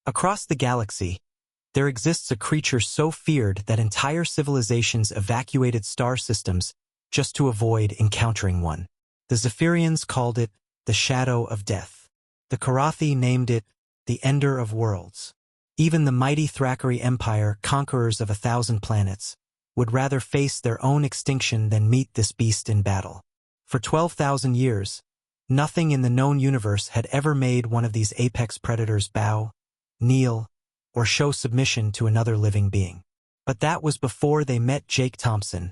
Across the galaxy, there exists a creature so feared that entire civilizations evacuated star systems just to avoid encountering one. The Zephyrians called it the Shadow of Death. The Karathi named it the Ender of Worlds. Even the mighty Thrakari Empire, conquerors of 1,000 planets, would rather face their own extinction than meet this beast in battle. For 12,000 years, nothing in the known universe had ever made one of these apex predators bow, kneel, or show submission to another living being. But that was before they met Jake Thompson,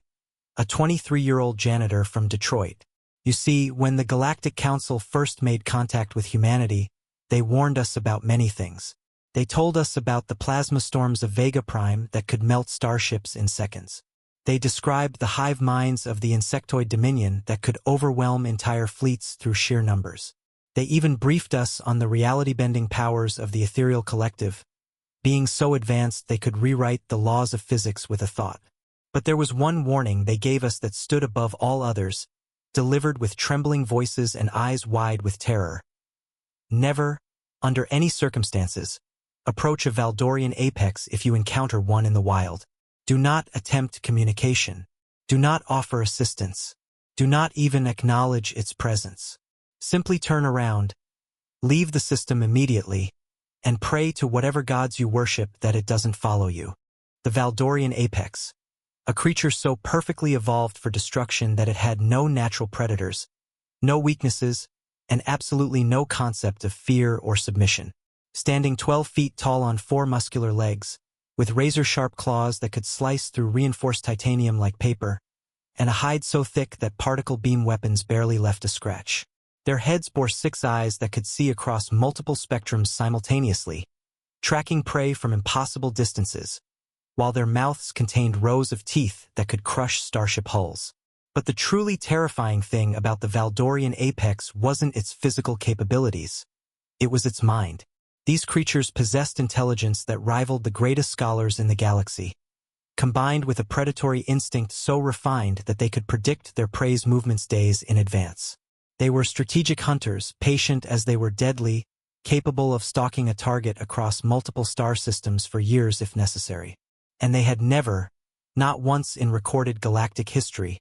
a 23-year-old janitor from Detroit. You see, when the Galactic Council first made contact with humanity, they warned us about many things. They told us about the plasma storms of Vega Prime that could melt starships in seconds. They described the hive minds of the insectoid dominion that could overwhelm entire fleets through sheer numbers. They even briefed us on the reality-bending powers of the ethereal collective, being so advanced they could rewrite the laws of physics with a thought. But there was one warning they gave us that stood above all others, delivered with trembling voices and eyes wide with terror. Never, under any circumstances, approach a Valdorian Apex if you encounter one in the wild. Do not attempt communication. Do not offer assistance. Do not even acknowledge its presence. Simply turn around, leave the system immediately, and pray to whatever gods you worship that it doesn't follow you. The Valdorian Apex, a creature so perfectly evolved for destruction that it had no natural predators, no weaknesses, and absolutely no concept of fear or submission. Standing 12 feet tall on 4 muscular legs, with razor-sharp claws that could slice through reinforced titanium like paper, and a hide so thick that particle beam weapons barely left a scratch. Their heads bore 6 eyes that could see across multiple spectrums simultaneously, tracking prey from impossible distances, while their mouths contained rows of teeth that could crush starship hulls. But the truly terrifying thing about the Valdorian Apex wasn't its physical capabilities. It was its mind. These creatures possessed intelligence that rivaled the greatest scholars in the galaxy, combined with a predatory instinct so refined that they could predict their prey's movements days in advance. They were strategic hunters, patient as they were deadly, capable of stalking a target across multiple star systems for years if necessary. And they had never, not once in recorded galactic history,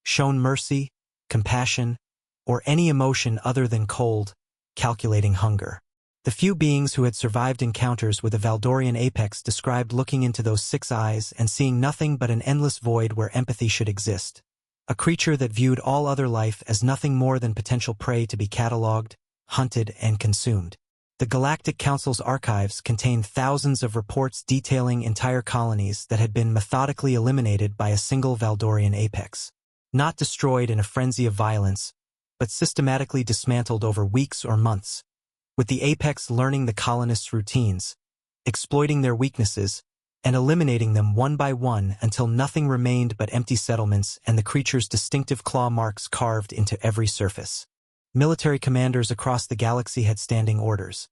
shown mercy, compassion, or any emotion other than cold, calculating hunger. The few beings who had survived encounters with a Valdorian Apex described looking into those 6 eyes and seeing nothing but an endless void where empathy should exist. A creature that viewed all other life as nothing more than potential prey to be catalogued, hunted, and consumed. The Galactic Council's archives contained thousands of reports detailing entire colonies that had been methodically eliminated by a single Valdorian Apex. Not destroyed in a frenzy of violence, but systematically dismantled over weeks or months, with the Apex learning the colonists' routines, exploiting their weaknesses, and eliminating them one by one until nothing remained but empty settlements and the creature's distinctive claw marks carved into every surface. Military commanders across the galaxy had standing orders.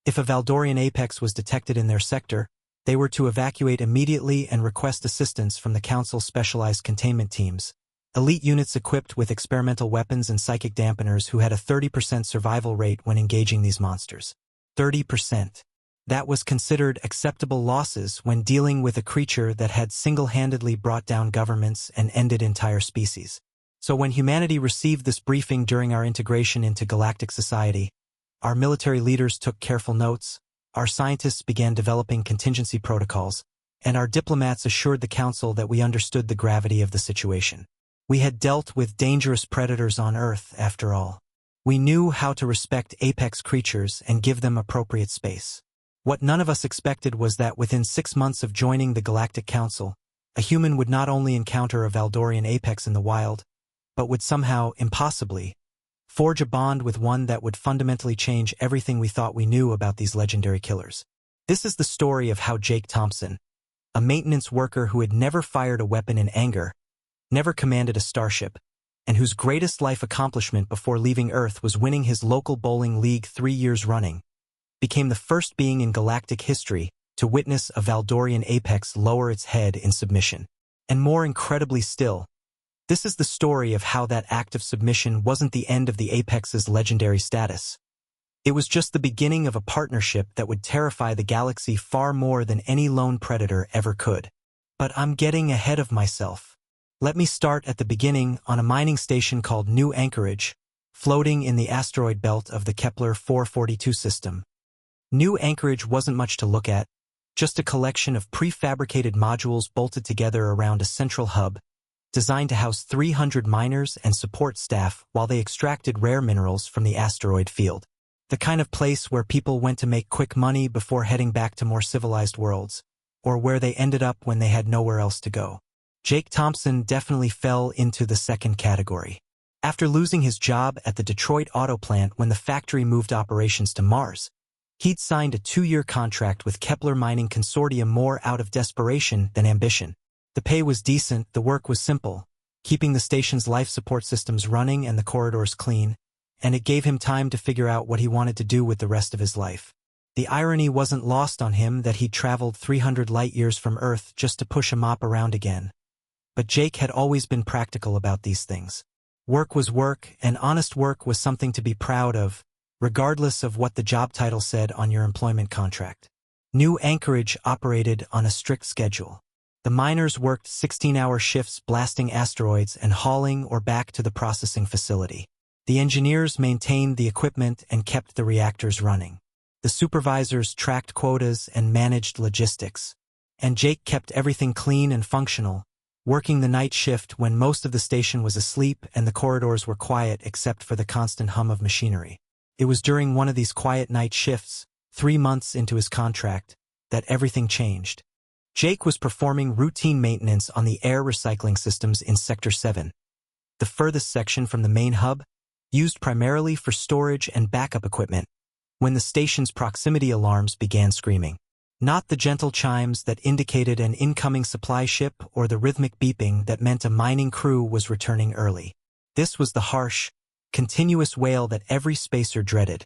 If a Valdorian Apex was detected in their sector, they were to evacuate immediately and request assistance from the Council's specialized containment teams, elite units equipped with experimental weapons and psychic dampeners who had a 30% survival rate when engaging these monsters. 30%. That was considered acceptable losses when dealing with a creature that had single-handedly brought down governments and ended entire species. So when humanity received this briefing during our integration into galactic society, our military leaders took careful notes, our scientists began developing contingency protocols, and our diplomats assured the Council that we understood the gravity of the situation. We had dealt with dangerous predators on Earth, after all. We knew how to respect apex creatures and give them appropriate space. What none of us expected was that within 6 months of joining the Galactic Council, a human would not only encounter a Valdorian Apex in the wild, but would somehow, impossibly, forge a bond with one that would fundamentally change everything we thought we knew about these legendary killers. This is the story of how Jake Thompson, a maintenance worker who had never fired a weapon in anger, never commanded a starship, and whose greatest life accomplishment before leaving Earth was winning his local bowling league 3 years running, became the first being in galactic history to witness a Valdorian Apex lower its head in submission. And more incredibly still, this is the story of how that act of submission wasn't the end of the Apex's legendary status, It was just the beginning of a partnership that would terrify the galaxy far more than any lone predator ever could. But I'm getting ahead of myself. Let me start at the beginning on a mining station called New Anchorage, floating in the asteroid belt of the Kepler 442 system. New Anchorage wasn't much to look at, just a collection of prefabricated modules bolted together around a central hub, designed to house 300 miners and support staff while they extracted rare minerals from the asteroid field. The kind of place where people went to make quick money before heading back to more civilized worlds, or where they ended up when they had nowhere else to go. Jake Thompson definitely fell into the second category. After losing his job at the Detroit auto plant when the factory moved operations to Mars, he'd signed a 2-year contract with Kepler Mining Consortium more out of desperation than ambition. The pay was decent, the work was simple, keeping the station's life support systems running and the corridors clean, and it gave him time to figure out what he wanted to do with the rest of his life. The irony wasn't lost on him that he'd traveled 300 light-years from Earth just to push a mop around again. But Jake had always been practical about these things. Work was work, and honest work was something to be proud of, regardless of what the job title said on your employment contract. New Anchorage operated on a strict schedule. The miners worked 16-hour shifts blasting asteroids and hauling or back to the processing facility. The engineers maintained the equipment and kept the reactors running. The supervisors tracked quotas and managed logistics. And Jake kept everything clean and functional, working the night shift when most of the station was asleep and the corridors were quiet except for the constant hum of machinery. It was during one of these quiet night shifts, 3 months into his contract, that everything changed. Jake was performing routine maintenance on the air recycling systems in Sector 7, the furthest section from the main hub, used primarily for storage and backup equipment, when the station's proximity alarms began screaming. Not the gentle chimes that indicated an incoming supply ship or the rhythmic beeping that meant a mining crew was returning early. This was the harsh, continuous wail that every spacer dreaded.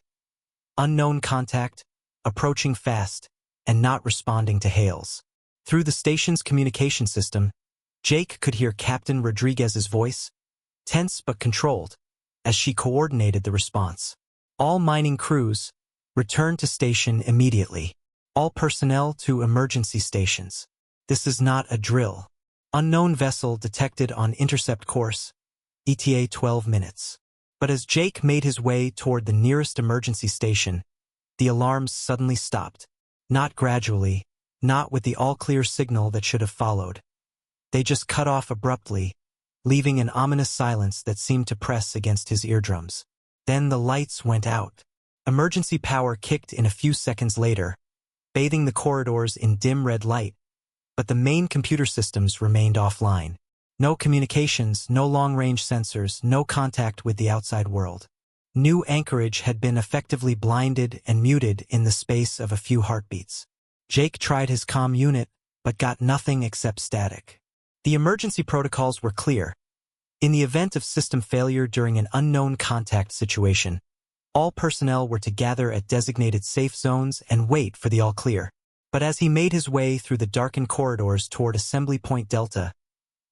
Unknown contact, approaching fast, and not responding to hails. Through the station's communication system, Jake could hear Captain Rodriguez's voice, tense but controlled, as she coordinated the response. All mining crews, return to station immediately. All personnel to emergency stations. This is not a drill. Unknown vessel detected on intercept course, ETA 12 minutes. But as Jake made his way toward the nearest emergency station, the alarms suddenly stopped. Not gradually, not with the all-clear signal that should have followed. They just cut off abruptly, leaving an ominous silence that seemed to press against his eardrums. Then the lights went out. Emergency power kicked in a few seconds later, bathing the corridors in dim red light, but the main computer systems remained offline. No communications, no long-range sensors, no contact with the outside world. New Anchorage had been effectively blinded and muted in the space of a few heartbeats. Jake tried his comm unit, but got nothing except static. The emergency protocols were clear. In the event of system failure during an unknown contact situation, all personnel were to gather at designated safe zones and wait for the all-clear. But as he made his way through the darkened corridors toward Assembly Point Delta,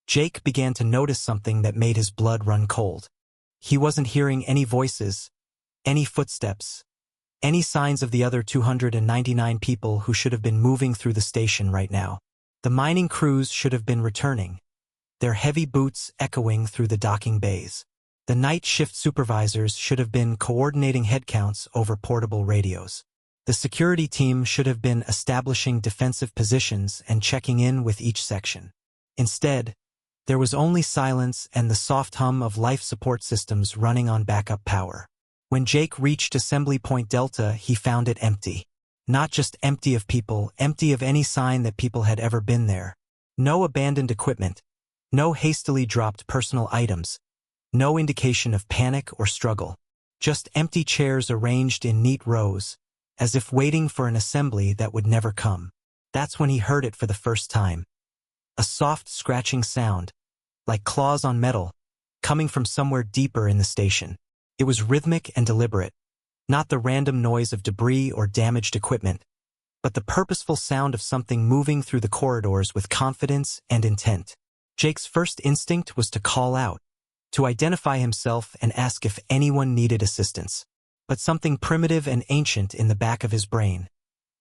Jake began to notice something that made his blood run cold. He wasn't hearing any voices, any footsteps, any signs of the other 299 people who should have been moving through the station right now. The mining crews should have been returning, their heavy boots echoing through the docking bays. The night shift supervisors should have been coordinating headcounts over portable radios. The security team should have been establishing defensive positions and checking in with each section. Instead, there was only silence and the soft hum of life support systems running on backup power. When Jake reached Assembly Point Delta, he found it empty. Not just empty of people, empty of any sign that people had ever been there. No abandoned equipment, no hastily dropped personal items, no indication of panic or struggle. Just empty chairs arranged in neat rows, as if waiting for an assembly that would never come. That's when he heard it for the first time. A soft scratching sound, like claws on metal, coming from somewhere deeper in the station. It was rhythmic and deliberate, not the random noise of debris or damaged equipment, but the purposeful sound of something moving through the corridors with confidence and intent. Jake's first instinct was to call out, to identify himself and ask if anyone needed assistance. but something primitive and ancient in the back of his brain.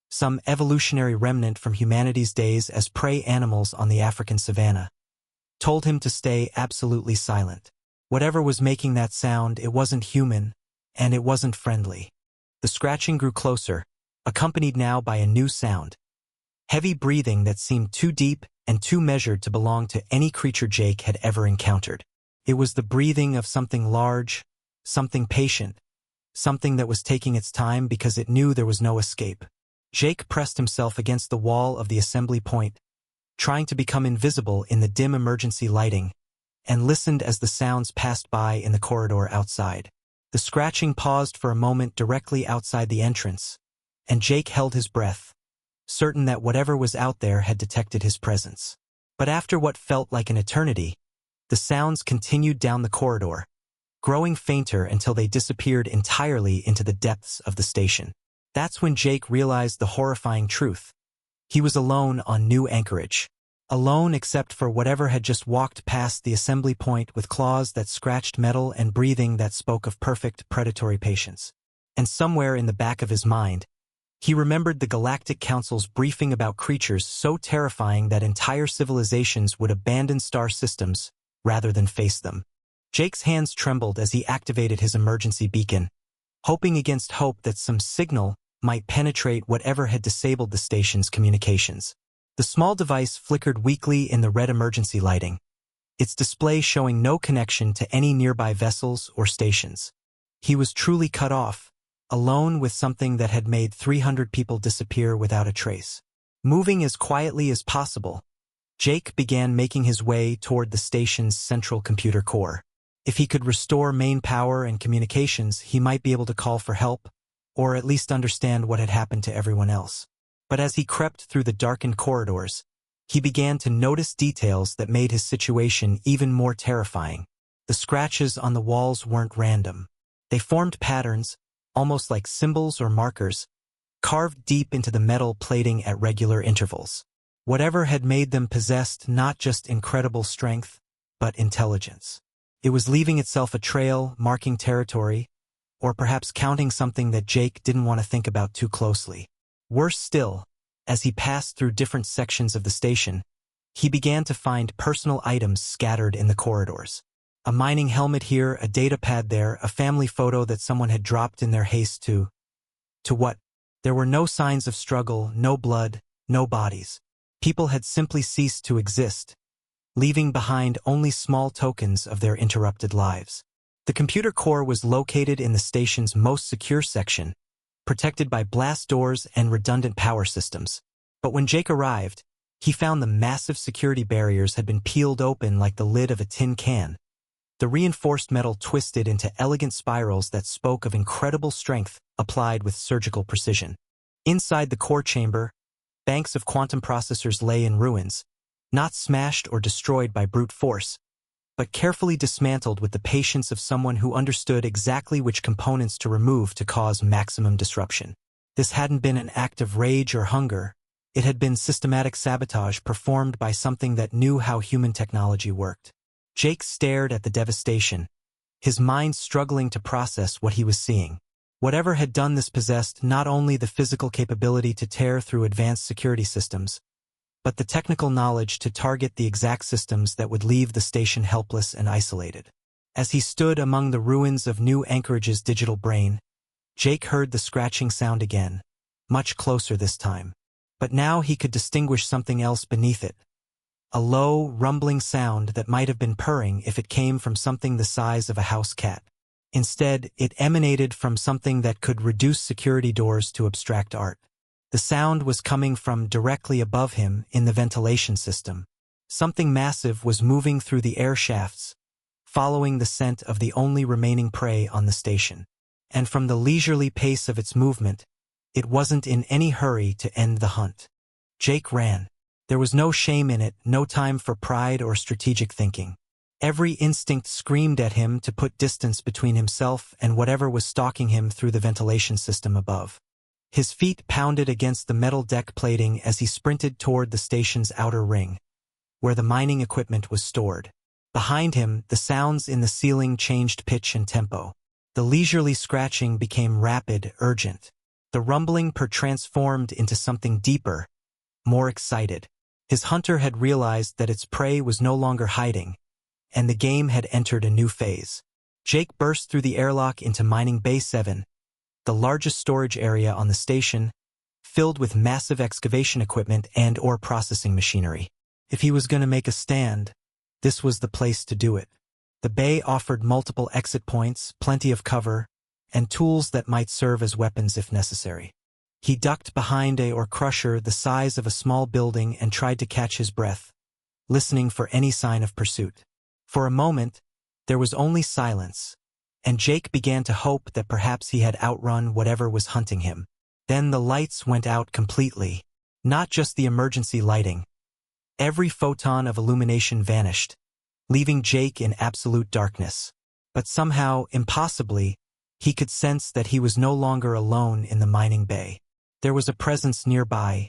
Some evolutionary remnant from humanity's days as prey animals on the African savanna. Told him to stay absolutely silent. Whatever was making that sound, it wasn't human, and it wasn't friendly. The scratching grew closer, accompanied now by a new sound. Heavy breathing that seemed too deep and too measured to belong to any creature Jake had ever encountered. It was the breathing of something large, something patient, something that was taking its time because it knew there was no escape. Jake pressed himself against the wall of the assembly point, trying to become invisible in the dim emergency lighting, and listened as the sounds passed by in the corridor outside. The scratching paused for a moment directly outside the entrance, and Jake held his breath, certain that whatever was out there had detected his presence. But after what felt like an eternity, the sounds continued down the corridor, growing fainter until they disappeared entirely into the depths of the station. That's when Jake realized the horrifying truth. He was alone on New Anchorage. Alone except for whatever had just walked past the assembly point with claws that scratched metal and breathing that spoke of perfect predatory patience. And somewhere in the back of his mind, he remembered the Galactic Council's briefing about creatures so terrifying that entire civilizations would abandon star systems rather than face them. Jake's hands trembled as he activated his emergency beacon, hoping against hope that some signal might penetrate whatever had disabled the station's communications. The small device flickered weakly in the red emergency lighting, its display showing no connection to any nearby vessels or stations. He was truly cut off, alone with something that had made 300 people disappear without a trace. Moving as quietly as possible, Jake began making his way toward the station's central computer core. If he could restore main power and communications, he might be able to call for help, or at least understand what had happened to everyone else. But as he crept through the darkened corridors, he began to notice details that made his situation even more terrifying. The scratches on the walls weren't random. They formed patterns, almost like symbols or markers, carved deep into the metal plating at regular intervals. Whatever had made them possessed not just incredible strength, but intelligence. It was leaving itself a trail, marking territory, or perhaps counting something that Jake didn't want to think about too closely. Worse still, as he passed through different sections of the station, he began to find personal items scattered in the corridors. A mining helmet here, a data pad there, a family photo that someone had dropped in their haste to what? There were no signs of struggle, no blood, no bodies. People had simply ceased to exist, leaving behind only small tokens of their interrupted lives. The computer core was located in the station's most secure section, protected by blast doors and redundant power systems. But when Jake arrived, he found the massive security barriers had been peeled open like the lid of a tin can. The reinforced metal twisted into elegant spirals that spoke of incredible strength applied with surgical precision. Inside the core chamber, banks of quantum processors lay in ruins, not smashed or destroyed by brute force, but carefully dismantled with the patience of someone who understood exactly which components to remove to cause maximum disruption. This hadn't been an act of rage or hunger. It had been systematic sabotage performed by something that knew how human technology worked. Jake stared at the devastation, his mind struggling to process what he was seeing. Whatever had done this possessed not only the physical capability to tear through advanced security systems, but the technical knowledge to target the exact systems that would leave the station helpless and isolated. As he stood among the ruins of New Anchorage's digital brain, Jake heard the scratching sound again, much closer this time. But now he could distinguish something else beneath it. A low, rumbling sound that might have been purring if it came from something the size of a house cat. Instead, it emanated from something that could reduce security doors to abstract art. The sound was coming from directly above him in the ventilation system. Something massive was moving through the air shafts, following the scent of the only remaining prey on the station. And from the leisurely pace of its movement, it wasn't in any hurry to end the hunt. Jake ran. There was no shame in it, no time for pride or strategic thinking. Every instinct screamed at him to put distance between himself and whatever was stalking him through the ventilation system above. His feet pounded against the metal deck plating as he sprinted toward the station's outer ring, where the mining equipment was stored. Behind him, the sounds in the ceiling changed pitch and tempo. The leisurely scratching became rapid, urgent. The rumbling transformed into something deeper, more excited. His hunter had realized that its prey was no longer hiding, and the game had entered a new phase. Jake burst through the airlock into Mining Bay 7, the largest storage area on the station, filled with massive excavation equipment and ore processing machinery. If he was going to make a stand, this was the place to do it. The bay offered multiple exit points, plenty of cover, and tools that might serve as weapons if necessary. He ducked behind a ore crusher the size of a small building and tried to catch his breath, listening for any sign of pursuit. For a moment, there was only silence, and Jake began to hope that perhaps he had outrun whatever was hunting him. Then the lights went out completely, not just the emergency lighting. Every photon of illumination vanished, leaving Jake in absolute darkness. But somehow, impossibly, he could sense that he was no longer alone in the mining bay. There was a presence nearby,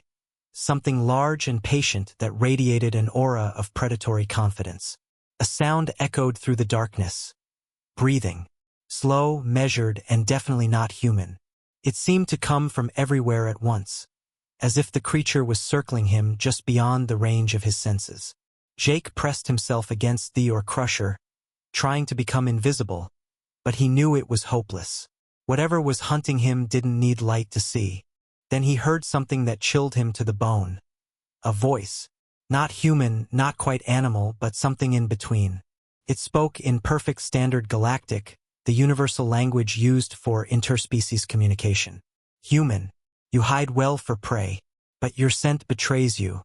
something large and patient that radiated an aura of predatory confidence. A sound echoed through the darkness. Breathing. Slow, measured, and definitely not human. It seemed to come from everywhere at once, as if the creature was circling him just beyond the range of his senses. Jake pressed himself against the ore crusher, trying to become invisible, but he knew it was hopeless. Whatever was hunting him didn't need light to see. Then he heard something that chilled him to the bone. A voice. Not human, not quite animal, but something in between. It spoke in perfect standard Galactic, the universal language used for interspecies communication. Human, you hide well for prey, but your scent betrays you.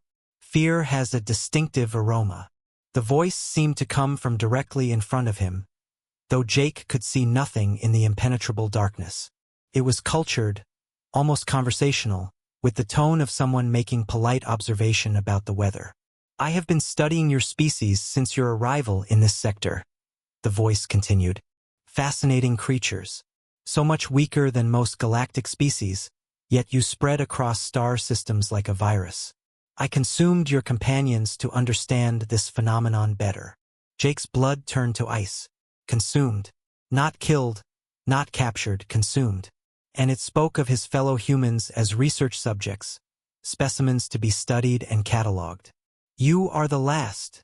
Fear has a distinctive aroma. The voice seemed to come from directly in front of him, though Jake could see nothing in the impenetrable darkness. It was cultured, almost conversational, with the tone of someone making polite observation about the weather. I have been studying your species since your arrival in this sector, the voice continued. Fascinating creatures. So much weaker than most galactic species, yet you spread across star systems like a virus. I consumed your companions to understand this phenomenon better. Jake's blood turned to ice. Consumed. Not killed, not captured, consumed. And it spoke of his fellow humans as research subjects, specimens to be studied and catalogued. You are the last,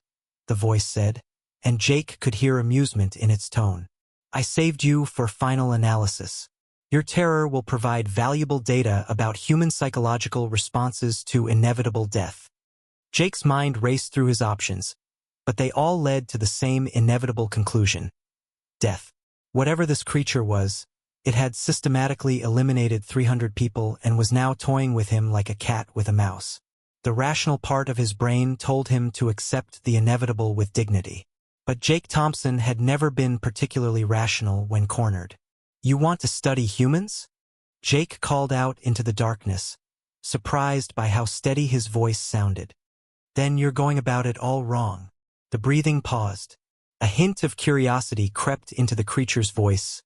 the voice said, and Jake could hear amusement in its tone. I saved you for final analysis. Your terror will provide valuable data about human psychological responses to inevitable death. Jake's mind raced through his options, but they all led to the same inevitable conclusion. Death. Whatever this creature was, it had systematically eliminated 300 people and was now toying with him like a cat with a mouse. The rational part of his brain told him to accept the inevitable with dignity. But Jake Thompson had never been particularly rational when cornered. You want to study humans? Jake called out into the darkness, surprised by how steady his voice sounded. Then you're going about it all wrong. The breathing paused. A hint of curiosity crept into the creature's voice.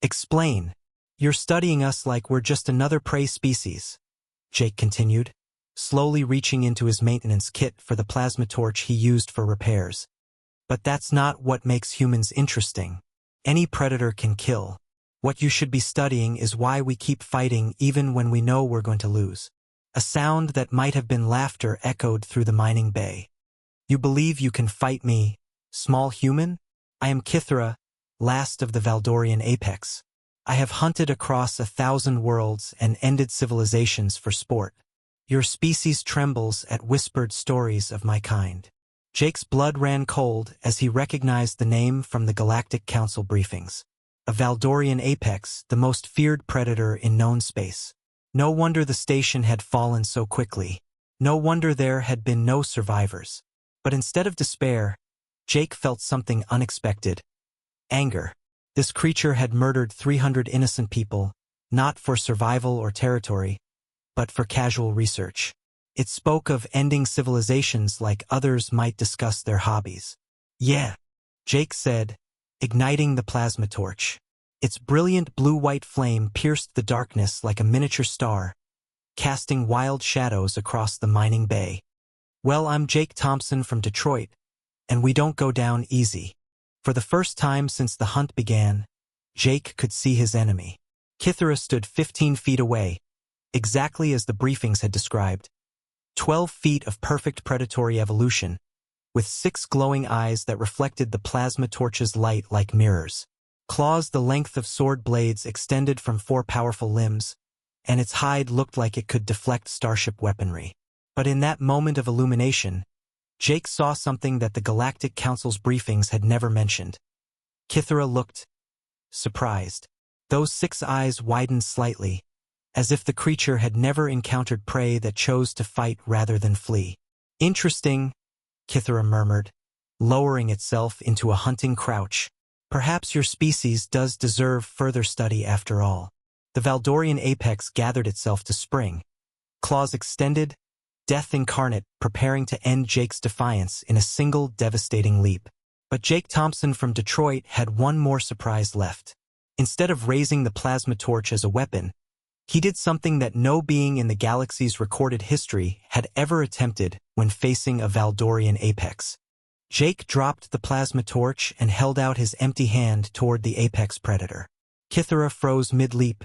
Explain. You're studying us like we're just another prey species, Jake continued, slowly reaching into his maintenance kit for the plasma torch he used for repairs. But that's not what makes humans interesting. Any predator can kill. What you should be studying is why we keep fighting even when we know we're going to lose. A sound that might have been laughter echoed through the mining bay. You believe you can fight me, small human? I am Kithra, last of the Valdorian Apex. I have hunted across 1,000 worlds and ended civilizations for sport. Your species trembles at whispered stories of my kind. Jake's blood ran cold as he recognized the name from the Galactic Council briefings. A Valdorian Apex, the most feared predator in known space. No wonder the station had fallen so quickly. No wonder there had been no survivors. But instead of despair, Jake felt something unexpected. Anger. This creature had murdered 300 innocent people, not for survival or territory, but for casual research. It spoke of ending civilizations like others might discuss their hobbies. Yeah, Jake said, igniting the plasma torch. Its brilliant blue-white flame pierced the darkness like a miniature star, casting wild shadows across the mining bay. Well, I'm Jake Thompson from Detroit, and we don't go down easy. For the first time since the hunt began, Jake could see his enemy. Kythera stood 15 feet away, exactly as the briefings had described. 12 feet of perfect predatory evolution, with 6 glowing eyes that reflected the plasma torch's light like mirrors. Claws the length of sword blades extended from 4 powerful limbs, and its hide looked like it could deflect starship weaponry. But in that moment of illumination, Jake saw something that the Galactic Council's briefings had never mentioned. Kythera looked surprised. Those 6 eyes widened slightly, as if the creature had never encountered prey that chose to fight rather than flee. Interesting, Kythera murmured, lowering itself into a hunting crouch. Perhaps your species does deserve further study after all. The Valdorian Apex gathered itself to spring, claws extended, death incarnate, preparing to end Jake's defiance in a single devastating leap. But Jake Thompson from Detroit had one more surprise left. Instead of raising the plasma torch as a weapon, he did something that no being in the galaxy's recorded history had ever attempted when facing a Valdorian Apex. Jake dropped the plasma torch and held out his empty hand toward the Apex predator. Kythera froze mid-leap,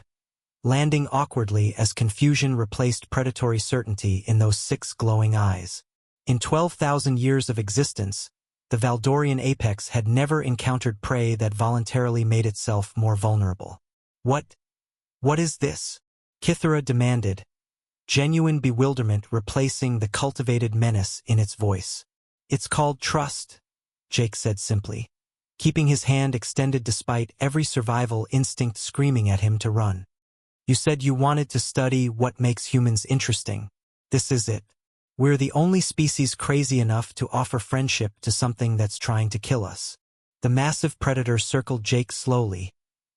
landing awkwardly as confusion replaced predatory certainty in those 6 glowing eyes. In 12,000 years of existence, the Valdorian Apex had never encountered prey that voluntarily made itself more vulnerable. What is this? Kythera demanded, genuine bewilderment replacing the cultivated menace in its voice. It's called trust, Jake said simply, keeping his hand extended despite every survival instinct screaming at him to run. You said you wanted to study what makes humans interesting. This is it. We're the only species crazy enough to offer friendship to something that's trying to kill us. The massive predator circled Jake slowly,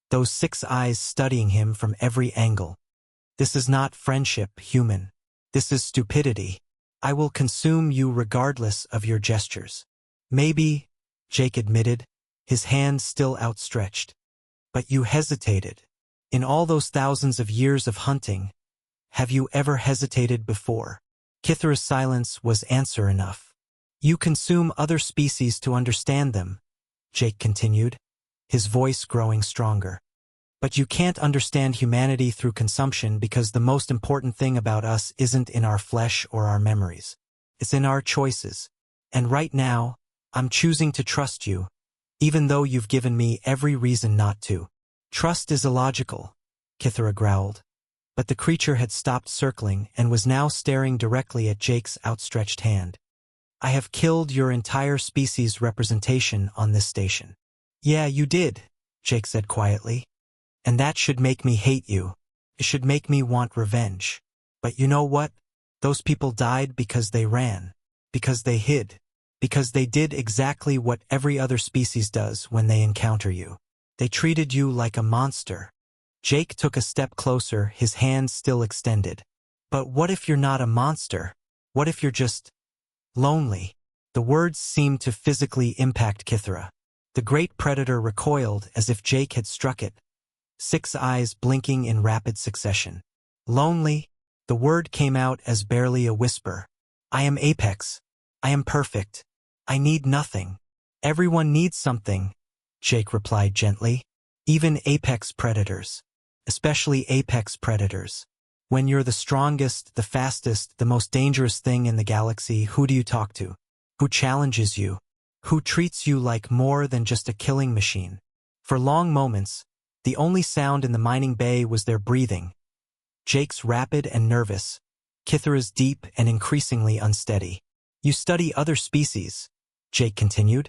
those 6 eyes studying him from every angle. This is not friendship, human. This is stupidity. I will consume you regardless of your gestures. Maybe, Jake admitted, his hand still outstretched. But you hesitated. In all those thousands of years of hunting, have you ever hesitated before? Kythera's silence was answer enough. You consume other species to understand them, Jake continued, his voice growing stronger. But you can't understand humanity through consumption because the most important thing about us isn't in our flesh or our memories. It's in our choices. And right now, I'm choosing to trust you, even though you've given me every reason not to. Trust is illogical, Kythera growled. But the creature had stopped circling and was now staring directly at Jake's outstretched hand. I have killed your entire species representation on this station. Yeah, you did, Jake said quietly. And that should make me hate you. It should make me want revenge. But you know what? Those people died because they ran, because they hid, because they did exactly what every other species does when they encounter you. They treated you like a monster. Jake took a step closer, his hand still extended. But what if you're not a monster? What if you're just lonely? The words seemed to physically impact Kythera. The great predator recoiled as if Jake had struck it, 6 eyes blinking in rapid succession. Lonely? The word came out as barely a whisper. I am Apex. I am perfect. I need nothing. Everyone needs something, Jake replied gently. Even apex predators. Especially apex predators. When you're the strongest, the fastest, the most dangerous thing in the galaxy, who do you talk to? Who challenges you? Who treats you like more than just a killing machine? For long moments, the only sound in the mining bay was their breathing. Jake's rapid and nervous, Kythera's deep and increasingly unsteady. You study other species, Jake continued.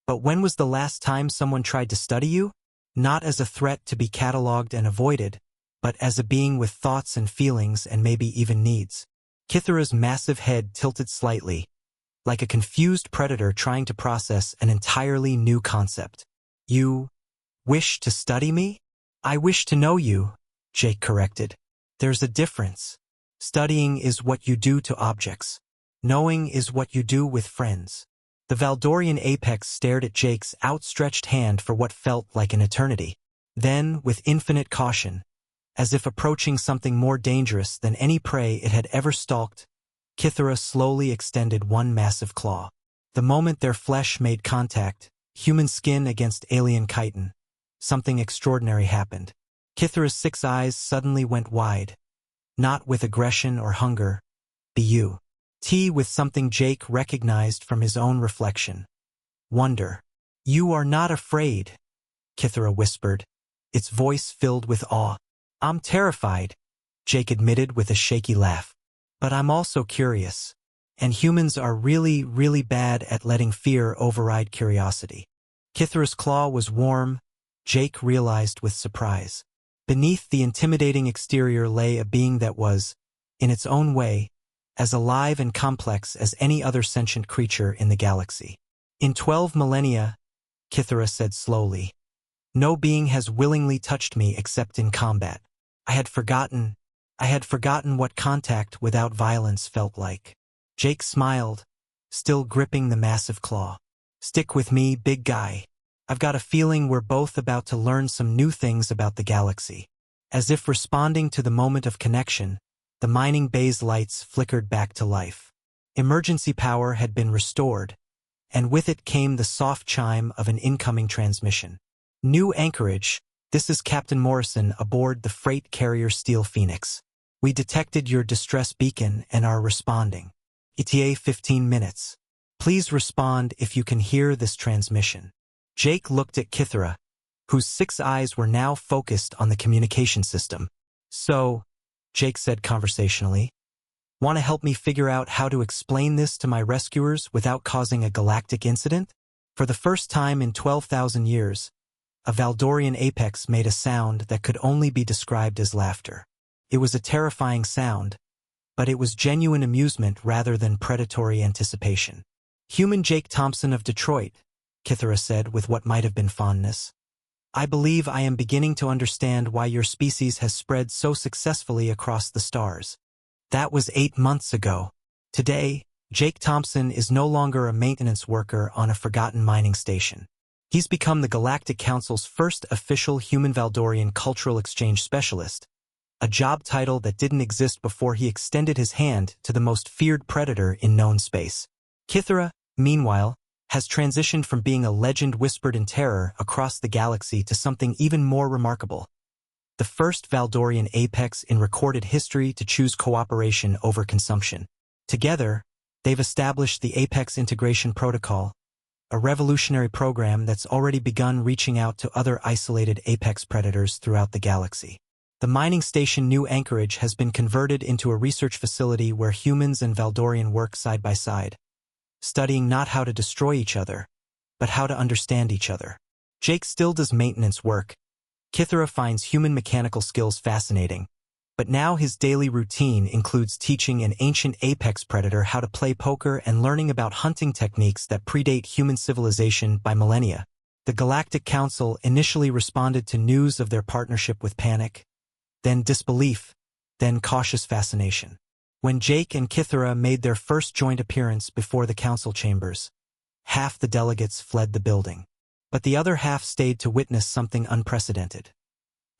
But when was the last time someone tried to study you? Not as a threat to be catalogued and avoided, but as a being with thoughts and feelings and maybe even needs. Kythera's massive head tilted slightly, like a confused predator trying to process an entirely new concept. You wish to study me? I wish to know you, Jake corrected. There's a difference. Studying is what you do to objects. Knowing is what you do with friends. The Valdorian Apex stared at Jake's outstretched hand for what felt like an eternity. Then, with infinite caution, as if approaching something more dangerous than any prey it had ever stalked, Kythera slowly extended one massive claw. The moment their flesh made contact, human skin against alien chitin, something extraordinary happened. Kithra's 6 eyes suddenly went wide. Not with aggression or hunger, but with something Jake recognized from his own reflection. Wonder. "You are not afraid," Kithra whispered, its voice filled with awe. "I'm terrified," Jake admitted with a shaky laugh. "But I'm also curious. And humans are really, really bad at letting fear override curiosity." Kithra's claw was warm, Jake realized with surprise. Beneath the intimidating exterior lay a being that was, in its own way, as alive and complex as any other sentient creature in the galaxy. "In 12 millennia, Kithra said slowly, "no being has willingly touched me except in combat. I had forgotten what contact without violence felt like." Jake smiled, still gripping the massive claw. "Stick with me, big guy. I've got a feeling we're both about to learn some new things about the galaxy." As if responding to the moment of connection, the mining bay's lights flickered back to life. Emergency power had been restored, and with it came the soft chime of an incoming transmission. "New anchorage, this is Captain Morrison aboard the freight carrier Steel Phoenix. We detected your distress beacon and are responding. ETA 15 minutes. Please respond if you can hear this transmission." Jake looked at Kithra, whose 6 eyes were now focused on the communication system. "So," Jake said conversationally, "want to help me figure out how to explain this to my rescuers without causing a galactic incident?" For the first time in 12,000 years, a Valdorian Apex made a sound that could only be described as laughter. It was a terrifying sound, but it was genuine amusement rather than predatory anticipation. "Human Jake Thompson of Detroit," Kithra said with what might have been fondness. "I believe I am beginning to understand why your species has spread so successfully across the stars. That was 8 months ago. Today, Jake Thompson is no longer a maintenance worker on a forgotten mining station. He's become the Galactic Council's first official human Valdorian cultural exchange specialist, a job title that didn't exist before he extended his hand to the most feared predator in known space. Kithra, meanwhile, has transitioned from being a legend whispered in terror across the galaxy to something even more remarkable. The first Valdorian Apex in recorded history to choose cooperation over consumption. Together, they've established the Apex Integration Protocol, a revolutionary program that's already begun reaching out to other isolated Apex predators throughout the galaxy. The mining station New Anchorage has been converted into a research facility where humans and Valdorian work side by side, studying not how to destroy each other, but how to understand each other. Jake still does maintenance work. Kithra finds human mechanical skills fascinating, but now his daily routine includes teaching an ancient apex predator how to play poker and learning about hunting techniques that predate human civilization by millennia. The Galactic Council initially responded to news of their partnership with panic, then disbelief, then cautious fascination. When Jake and Kithra made their first joint appearance before the council chambers, half the delegates fled the building. But the other half stayed to witness something unprecedented.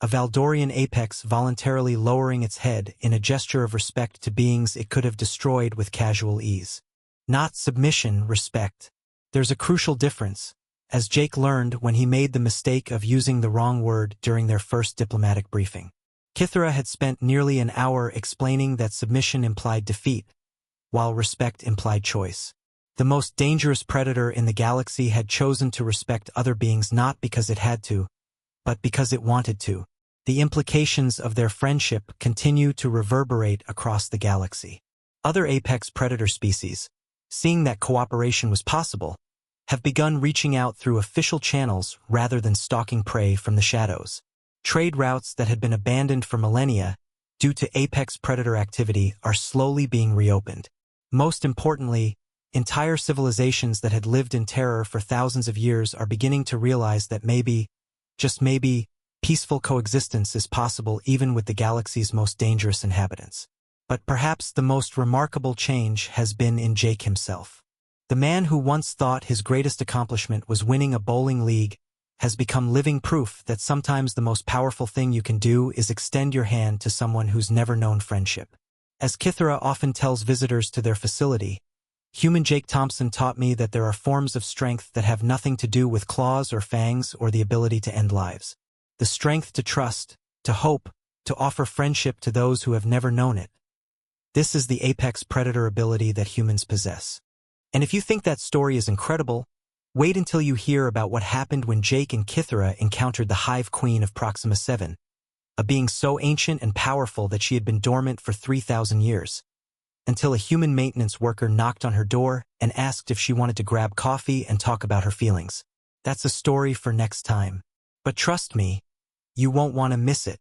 A Valdorian Apex voluntarily lowering its head in a gesture of respect to beings it could have destroyed with casual ease. Not submission, respect. There's a crucial difference, as Jake learned when he made the mistake of using the wrong word during their first diplomatic briefing. Kithra had spent nearly an hour explaining that submission implied defeat, while respect implied choice. The most dangerous predator in the galaxy had chosen to respect other beings not because it had to, but because it wanted to. The implications of their friendship continue to reverberate across the galaxy. Other apex predator species, seeing that cooperation was possible, have begun reaching out through official channels rather than stalking prey from the shadows. Trade routes that had been abandoned for millennia due to apex predator activity are slowly being reopened. Most importantly, entire civilizations that had lived in terror for thousands of years are beginning to realize that maybe, just maybe, peaceful coexistence is possible even with the galaxy's most dangerous inhabitants. But perhaps the most remarkable change has been in Jake himself. The man who once thought his greatest accomplishment was winning a bowling league has become living proof that sometimes the most powerful thing you can do is extend your hand to someone who's never known friendship. As Kithra often tells visitors to their facility, Human Jake Thompson taught me that there are forms of strength that have nothing to do with claws or fangs or the ability to end lives. The strength to trust, to hope, to offer friendship to those who have never known it. This is the apex predator ability that humans possess. And if you think that story is incredible, wait until you hear about what happened when Jake and Kithara encountered the Hive Queen of Proxima 7, a being so ancient and powerful that she had been dormant for 3,000 years, until a human maintenance worker knocked on her door and asked if she wanted to grab coffee and talk about her feelings. That's a story for next time. But trust me, you won't want to miss it.